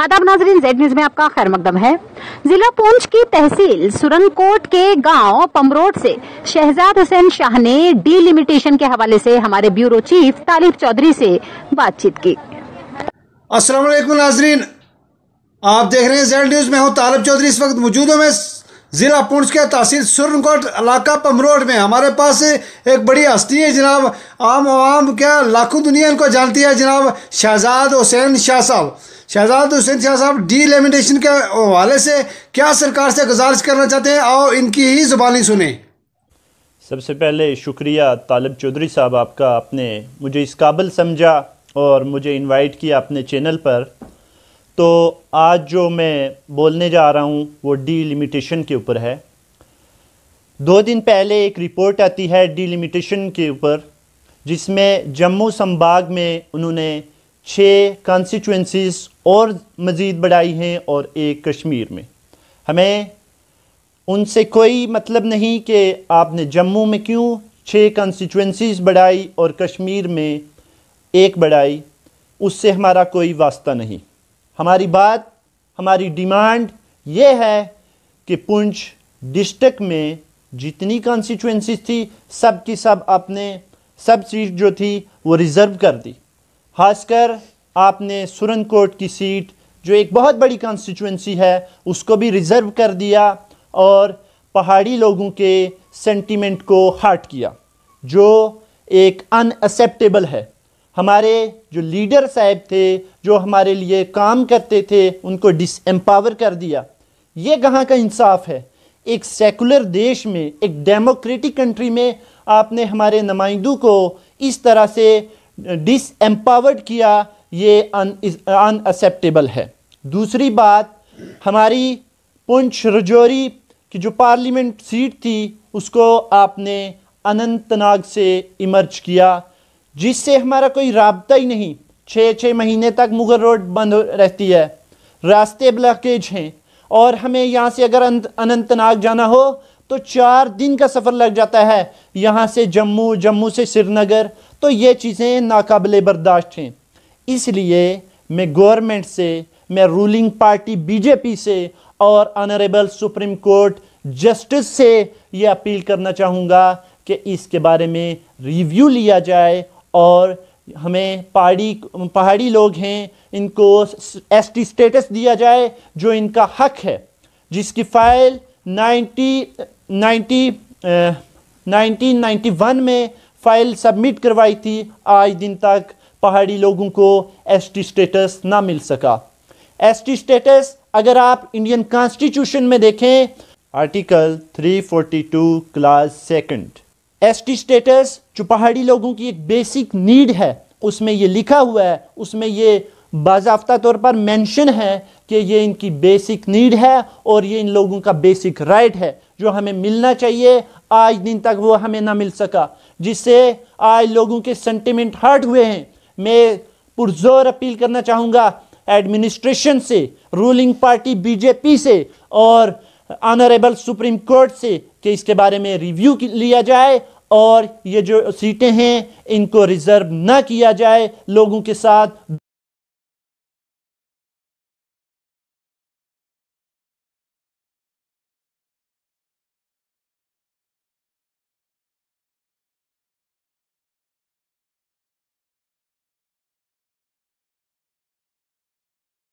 आदाब नाजरीन, Z news में आपका खैर मकदम है। जिला पुंछ की तहसील सुरनकोट के गांव पमरोड से शहजाद हुसैन शाह ने डीलिमिटेशन के हवाले से हमारे ब्यूरो चीफ तालिब चौधरी से बातचीत की। अस्सलाम वालेकुम नाजरीन, आप देख रहे हैं जेड न्यूज में हूं तालिब चौधरी। इस वक्त मौजूद हूं मैं ज़िला पुंछ के तहसील सुरनकोट इलाका पमरोड में। हमारे पास एक बड़ी हस्ती है जनाब, आम आवाम क्या लाखों दुनिया इनको जानती है जनाब, शहजाद हुसैन शाह साहब। शहजाद हुसैन शाह साहब डीलिमिटेशन के हवाले से क्या सरकार से गुजारिश करना चाहते हैं, आओ इनकी ही ज़ुबानी सुने। सबसे पहले शुक्रिया तालिब चौधरी साहब आपका, आपने मुझे इस काबिल समझा और मुझे इनवाइट किया अपने चैनल पर। तो आज जो मैं बोलने जा रहा हूँ वो डीलिमिटेशन के ऊपर है। 2 दिन पहले एक रिपोर्ट आती है डीलिमिटेशन के ऊपर, जिसमें जम्मू संभाग में उन्होंने 6 कॉन्स्टिट्यूंसीज़ और मज़ीद बढ़ाई हैं और 1 कश्मीर में। हमें उनसे कोई मतलब नहीं कि आपने जम्मू में क्यों 6 कॉन्स्टिट्यूंसीज़ बढ़ाई और कश्मीर में 1 बढ़ाई, उससे हमारा कोई वास्ता नहीं। हमारी बात, हमारी डिमांड ये है कि पुंछ डिस्ट्रिक्ट में जितनी कॉन्स्टिट्यूंसीज थी सब की सब आपने सब सीट जो थी वो रिज़र्व कर दी। खासकर आपने सुरनकोट की सीट जो एक बहुत बड़ी कॉन्स्टिट्यूंसी है उसको भी रिज़र्व कर दिया और पहाड़ी लोगों के सेंटीमेंट को हर्ट किया, जो एक अनएक्सेप्टेबल है। हमारे जो लीडर साहब थे जो हमारे लिए काम करते थे उनको डिसएम्पावर कर दिया। ये कहाँ का इंसाफ है? एक सेकुलर देश में, एक डेमोक्रेटिक कंट्री में आपने हमारे नुमाइंदों को इस तरह से डिसएम्पावर्ड किया, ये अनएक्सेप्टेबल है। दूसरी बात, हमारी पुंछ रजौरी की जो पार्लियामेंट सीट थी उसको आपने अनंतनाग से इमर्ज किया, जिससे हमारा कोई राब्ता ही नहीं। 6 महीने तक मुगल रोड बंद रहती है, रास्ते ब्लॉकेज हैं और हमें यहाँ से अगर अनंतनाग जाना हो तो 4 दिन का सफ़र लग जाता है, यहाँ से जम्मू, जम्मू से श्रीनगर। तो ये चीज़ें नाकाबिले बर्दाश्त हैं। इसलिए मैं गवर्नमेंट से, मैं रूलिंग पार्टी बीजेपी से और ऑनरेबल सुप्रीम कोर्ट जस्टिस से ये अपील करना चाहूँगा कि इसके बारे में रिव्यू लिया जाए और हमें पहाड़ी लोग हैं इनको एसटी स्टेटस दिया जाए जो इनका हक है, जिसकी फ़ाइल 1991 में फ़ाइल सबमिट करवाई थी। आज दिन तक पहाड़ी लोगों को एसटी स्टेटस ना मिल सका। एसटी स्टेटस अगर आप इंडियन कॉन्स्टिट्यूशन में देखें, आर्टिकल 342 क्लास 2, एसटी स्टेटस जो पहाड़ी लोगों की एक बेसिक नीड है, उसमें ये लिखा हुआ है, उसमें ये बाज़ाफ्ता तौर पर मेंशन है कि ये इनकी बेसिक नीड है और ये इन लोगों का बेसिक राइट है जो हमें मिलना चाहिए। आज दिन तक वो हमें ना मिल सका, जिससे आज लोगों के सेंटिमेंट हर्ट हुए हैं। मैं पुरजोर अपील करना चाहूँगा एडमिनिस्ट्रेशन से, रूलिंग पार्टी बीजेपी से और ऑनरेबल सुप्रीम कोर्ट से कि इसके बारे में रिव्यू लिया जाए और ये जो सीटें हैं इनको रिज़र्व ना किया जाए लोगों के साथ।